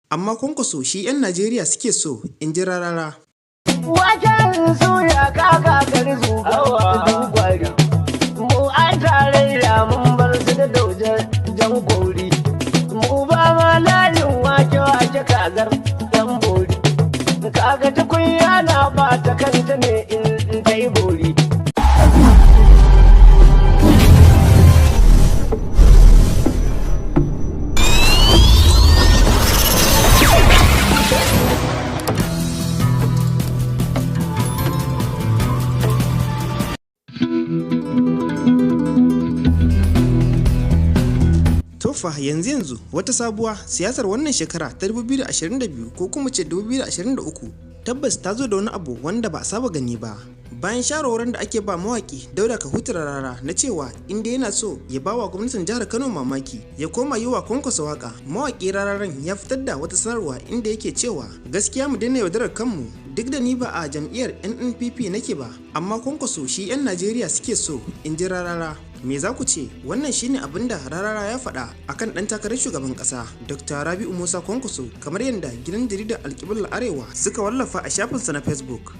Amma Kwankwaso shi 'yan Najeriya suke so, in ji Rarara. Wajen suya kaka gari zuwa gwari, mu an tarayya mun bar su da daujar jan gori, mu ba ma layin wake kagar yan bori, kaga tukunya na ba ta kanta ne in ta yi bori. Tofa yanzu wata sabuwa siyasar wannan shekara ta 2022 ko kuma ce 2023 tabbas ta zo da wani abu wanda ba a saba gani ba. Bayan shawarwarin da ake ba mawaki Dauda Kahutu Rarara na cewa inda yana so ya bawa gwamnatin jihar Kano mamaki ya koma yi wa Kwankwaso waka, mawaki Rararan ya fitar da wata sanarwa inda yake cewa gaskiya mu daina yaudarar kanmu, duk da ni ba a jam'iyyar NNPP nake ba, amma Kwankwaso shi 'yan Najeriya suke so, in ji Rarara. Me za ku ce? Wannan shine abin da Rarara ya faɗa akan ɗan takarar shugaban ƙasa Dr. Rabi'u Musa Kwankwaso, kamar yadda gidan jaridar Alƙiblar Arewa suka wallafa a shafinsa na Facebook.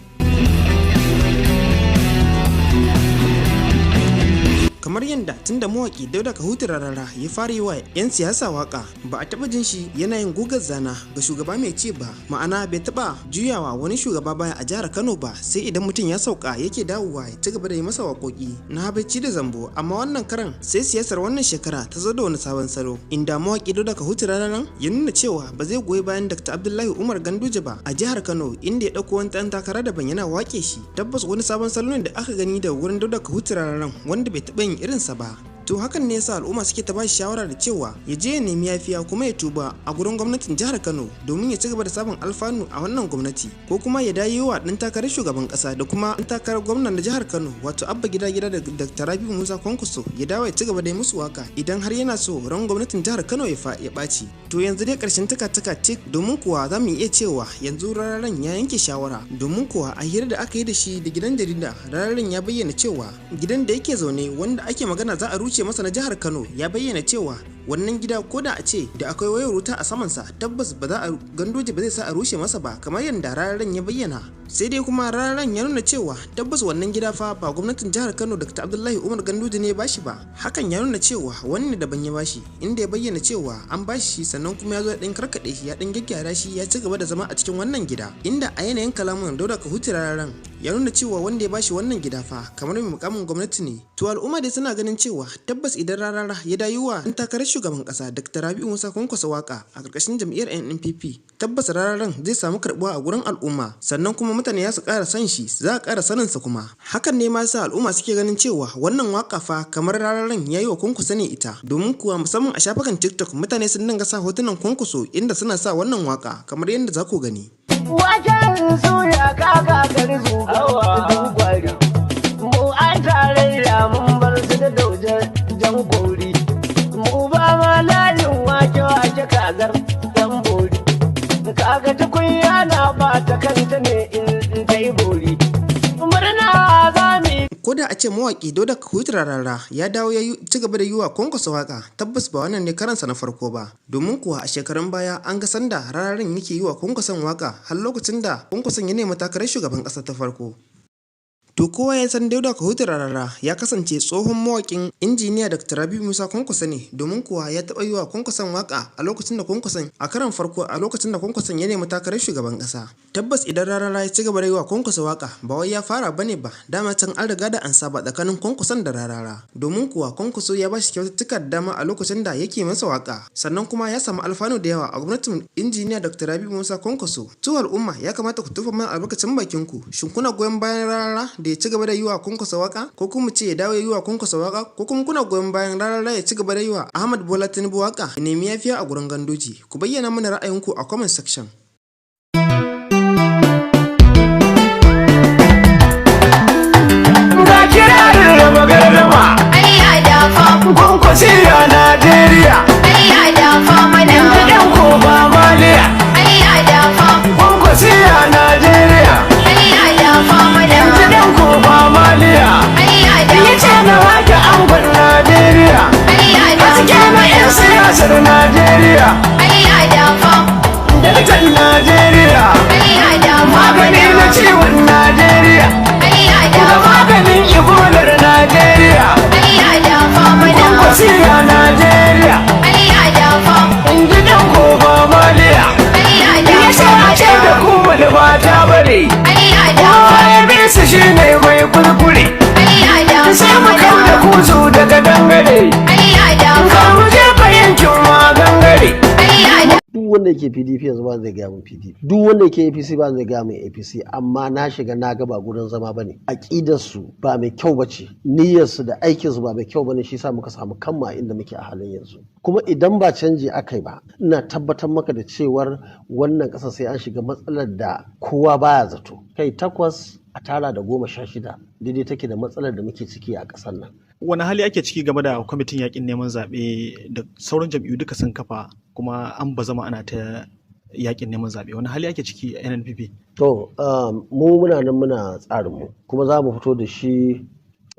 Kamar yadda tunda mawaki Dauda Kahutu Rarara ya fara yi wa 'yan siyasa waka, ba a taba jin shi yana yin gugar zana ga shugaba mai ci ba, ma'ana bai taba juyawa wani shugaba baya a jihar Kano ba, sai idan mutum ya sauka yake dawowa ya ci gaba da yi masa waƙoƙi na habaici da zambo. Amma wannan karan sai siyasar wannan shekara ta zo da wani sabon salo, inda mawaki Dauda Kahutu Rarara ya nuna cewa ba zai goyi bayan Dr. Abdullahi Umar Ganduje ba a jihar Kano, inda ya dauko wani ɗan takara daban yana wake shi. Tabbas wani sabon salo ne da aka gani da wurin Dauda Kahutu Rarara wanda bai taba yin irinsa ba. To hakan ne yasa al'umma suke ta bashi shawara da cewa ya je ya nemi yafiya kuma ya tuba a gurin gwamnatin jihar Kano domin ya ci gaba da samun alfanu a wannan gwamnati, ko kuma ya dawo wa dan takarar shugaban kasa da kuma dan takarar gwamnan da jihar Kano wato Abba Gida da Dr. Rabi'u Musa Kwankwaso ya dawo ya ci gaba da musu waka idan har yana so ran gwamnatin jihar Kano ya ɓaci. To yanzu dai karshen taka tik, domin kuwa za mu iya cewa yanzu Rararan ya yanke shawara, domin kuwa a hira da aka yi da shi da gidan jarida Rararan ya bayyana cewa gidan da yake zaune wanda ake magana za a rushe masa na jihar Kano, ya bayyana cewa wannan gida ko da a ce da akwai wayar wuta a samansa tabbas ba za a Ganduje ba zai sa a rushe masa ba, kamar yadda Rararan ya bayyana. Sai dai kuma Rararan ya nuna cewa tabbas wannan gida fa ba gwamnatin jihar Kano Dr. Abdullahi Umar Ganduje ne ya bashi ba, hakan ya nuna cewa wani daban ya bashi, inda ya bayyana cewa an bashi shi sannan kuma ya zo ya dan karkade shi, ya dan gyaggyara shi, ya ci gaba da zama a cikin wannan gida, inda a yanayin kalaman Dauda Kahutu Rararan ya nuna cewa wanda ya bashi wannan gida fa kamar mai mukamin gwamnati ne. To al'umma dai suna ganin cewa tabbas idan Rarara ya dawo wa dan takarar shugaban kasa Dr. Rabi'u Musa Kwankwaso waka a karkashin jam'iyyar NNPP, tabbas Rararan zai samu karbuwa a gurin al'umma, sannan kuma mutane ya su ƙara san shi, za a ƙara sanin sa kuma. Hakan ne ma sa al'umma suke ganin cewa wannan waka fa kamar Rararan yayi wa Kwankwaso ne ita, domin kuwa musamman a shafukan TikTok mutane sun dinga sa hotunan Kwankwaso inda suna sa wannan waka kamar yadda za ku gani. Wajen suya kaka gari zuwa gwari, mu an tarayya mun bar su da daujar jan gori, mu ba ma layin wake kagar yan bori, kaga tukunya na ba ta kanta ne in ta yi bori. Murna za mu ko da a ce mawaki Dauda Kahutu Rarara ya dawo ya ci gaba da yi wa Kwankwaso waka, tabbas ba wannan ne karansa na farko ba, domin kuwa a shekarun baya an ga sanda Rararan yake yi wa Kwankwason waka har lokacin da Kwankwason ya nemi takarar shugaban ƙasa ta farko. To kowa ya san Dauda Kahutu Rarara ya kasance tsohon mawakin injiniya Dr. Rabi'u Musa Kwankwaso ne, domin kuwa ya taɓa yi wa Kwankwason waka a lokacin da Kwankwason a karan farko a lokacin da Kwankwason ya nemi takarar shugaban ƙasa. Tabbas idan Rarara ya ci gaba da yi wa Kwankwaso waka ba wai ya fara bane ba, dama can an riga da an saba tsakanin Kwankwason da Rarara, domin kuwa Kwankwaso ya ba shi kyaututtuka da dama a lokacin da yake masa waka, sannan kuma ya samu alfanu da yawa a gwamnatin injiniya Dr. Rabi'u Musa Kwankwaso. To al'umma ya kamata ku tufa mana albarkacin bakin ku, shin kuna goyon bayan Rarara da ya ci gaba da yi wa Kwankwaso waka, ko kuma ce ya dawo ya yi wa Kwankwaso waka, ko kuma kuna goyon bayan Rarara ya ci gaba da yi wa Ahmad Bola Tinubu waka ya nemi yafiya a gurin Ganduje? Ku bayyana mana ra'ayinku a comment section. ga kirarin raba gardama, Ayya da famu, Kwankwaso a Najeriya, ayya da famu da yan koba maliya, ayya da famu, Kwankwaso a Najeriya, ayya da famu da yan koba maliya, ayya da yace na wake angon Najeriya, ayya da haske na 'yan siyasar Najeriya, ayya da famu, dangare Allah da kowa ya bi su shine mai kurkure Allah da sai mu kau da kuzu daga dangare Allah da za mu je yankin ma gangare Allah da duk wanda yake PDP yanzu ba zai gaya min PDP, duk wanda yake APC ba zai gaya min APC, amma na shiga na ga ba gurin zama bane. Aqidar su ba mai kyau bace, niyyar su da aikin su ba mai kyau bane, shi yasa muka samu kanma inda muke a halin yanzu. Kuma idan ba canji akai ba, ina tabbatar maka da cewar wannan ƙasa sai an shiga matsalar da kowa baya zato. Kai 8 a tara da 16 daidai take da matsalar da muke ciki a ƙasar nan. Wani hali ake ciki game da kwamitin yakin neman zaɓe da sauran jam'iyyu duka sun kafa kuma an ba zama ana ta yakin neman zaɓe, wani hali ake ciki a NNPP? To mu muna nan muna tsarinmu kuma za mu fito da shi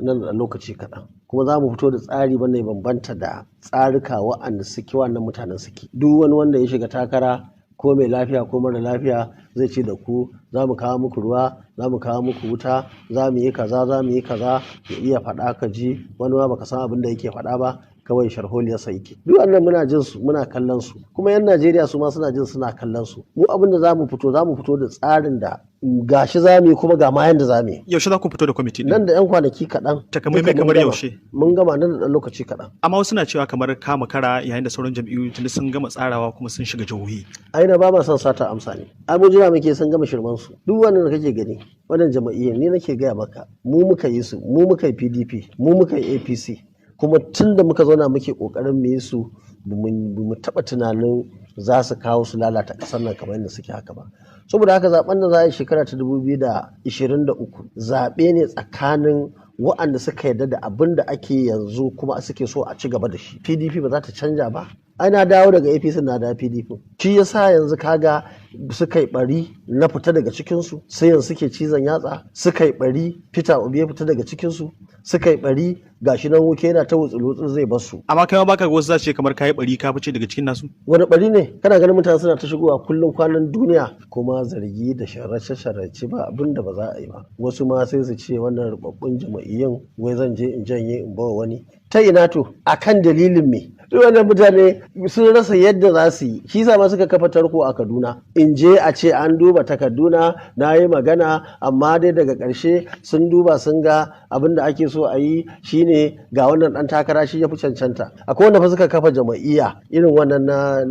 nan da lokaci kaɗan, kuma za mu fito da tsari wanda ya bambanta da tsarika wa'anda suke wannan mutanen suke. Duk wani wanda ya shiga takara ko mai lafiya ko mara lafiya zai ce da ku za mu kawo muku ruwa, za mu kawo muku wuta, za mu yi kaza, za mu yi kaza, ya iya faɗa ka ji, wani ma baka san abin da yake faɗa ba, kawai sharholiyarsa yake. Duk wannan muna jin su, muna kallon su, kuma yan Najeriya su ma suna jin suna kallon su. Mu abin da za mu fito da tsarin da gashi za mu yi kuma ga ma yanda za mu yi. Yaushe za ku fito da kwamiti ɗin? Nan da 'yan kwanaki kaɗan. Takamaimai kamar yaushe? Mun gama nan da ɗan lokaci kaɗan. Amma wasu na cewa kamar kama kara yayin da sauran jam'iyyu tunda sun gama tsarawa kuma sun shiga jihohi. Aina ba ma son sata amsa ne. Ai mu jira muke sun gama shirman su. Duk wannan da kake gani, wannan jama'iyyar ni nake gaya maka, mu muka yi su, mu muka yi PDP, mu muka yi APC. Kuma tun da muka zauna muke kokarin mu yi su, mu taɓa tunanin za su kawo su lalata ƙasar nan kamar yadda suke haka ba. Saboda haka zaben da za a yi shekara ta 2023 zaɓe ne tsakanin wa'anda suka yarda da abin da ake yanzu kuma suke so a ci gaba da shi. PDP ba za ta canja ba. Ai na dawo daga APC na da PDP. Shi yasa yanzu kaga suka yi bari na fita daga cikinsu, sai yanzu suke cizon yatsa, suka yi bari Peter Obi ya fita daga cikinsu, suka yi bari gashi nan wuke yana ta wutsul zai bar su. Amma kai ma baka ga wasu za su ce kamar kayi bari ka fice daga cikin nasu? Wani bari ne? Kana ganin mutane suna ta shigowa kullum kwanan duniya, kuma zargi da sharace ba abin da ba za a yi ba. Wasu ma sai su ce wannan rubabbun jama'iyyan wai zan je in janye in bawa wani. Ta ina to? Akan dalilin me? Duk wannan mutane sun rasa yadda za su yi, shi ma suka kafa tarko a Kaduna. In je a ce an duba takarduna na yi magana, amma dai daga ƙarshe sun duba sun ga abin da ake so a yi shine ga wannan ɗan takara shi ya fi cancanta. Akwai wanda fa suka kafa jama'iyya irin wannan na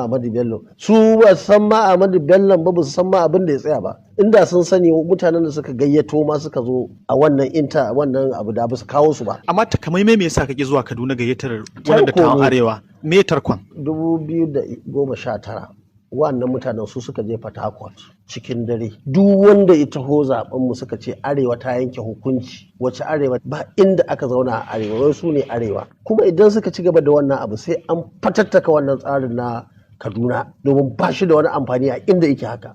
Ahmadu Bello. Su ba san ma Ahmadu Bello ba su san ma abin da ya tsaya ba. Inda sun sani mutanen da suka gayyato ma suka zo a wannan abu da ba su kawo su ba. Amma takamaimai me yasa kake zuwa Kaduna gayyatar wannan dattawan arewa? Me tarkon? 2019 wannan mutanen su suka je Port Harcourt cikin dare. Duk wanda ya taho zaben mu suka ce arewa ta yanke hukunci. Wace arewa? Ba inda aka zauna a arewa, wai su ne arewa. Kuma idan suka ci gaba da wannan abu sai an fatattaka wannan tsarin na Kaduna domin ba shi da wani amfani a inda yake haka.